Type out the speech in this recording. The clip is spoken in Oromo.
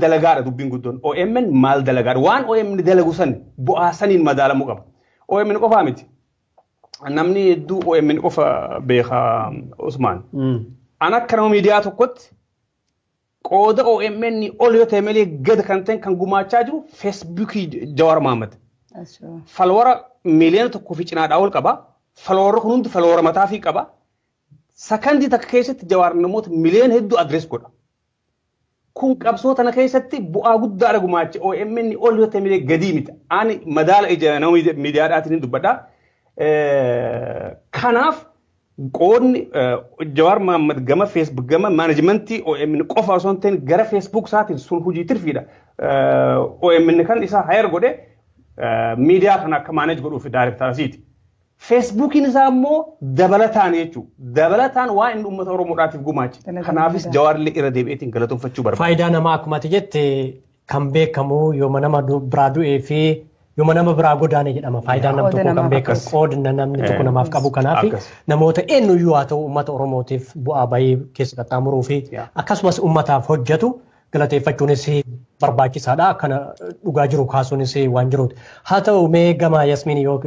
Dalagaadha dubbiin guddoon OMN maal dalagaadha waan OMN dalagu san bu'aa saniin madaalamuu qaba. OMN qofaa miti. Namni hedduu OMN qofa beeka Usmaan. Ana akka nama miidiyaa tokkotti qooda OMN ol yoo ta'e malee gad kan ta'e kan gumaachaa jiru Feesbuukii Jawaar Mohaammed. Falwara miliyoona tokkoo fi cinaadhaa ol qaba. Falwara kun hundi falwara mataa fi qaba. Sakandii takka keessatti Jawaar namoota miliyoona hedduu adrees godha. Kun qabsoo tana keessatti bu'aa guddaadha gumaache OMN ol yoo ta'e malee gadii miti. Ani madaala ija nama miidiyaadhaatiin dubbadha. Kanaaf qoodni Jawaar Mohaammed gama Facebook gama maanajimentii OMN qofa osoo hin ta'in gara Facebook isaatiin sun hojii tirfiidha. OMN kan isaa hayar godhe miidiyaa kana akka maanaj godhuuf daayirektarasiiti. Facebookiin isaa immoo dabalataan jechuudha. Dabalataan waan inni uummata Oromoodhaatiif gumaache. Kanaafis Jawaarlee irra deebi'eetiin galatoomfachuu barbaada. Faayidaa namaa akkuma jette kan beekamu yooma nama biraa du'ee fi yooma nama biraa godaane jedhama. Faayidaan nam tokko kan beekamu qoodna namni tokko namaaf qabu kanaaf namoota eenyuyyuu haa ta'u uummata Oromootiif bu'aa bahii keessa qaxxaamuruu fi akkasumas uummataaf hojjetu galateeffachuunis barbaachisaadha. Akkana dhugaa jiru kaasuunis waan jiruuti. Haa ta'u mee gama Yasmiin yoo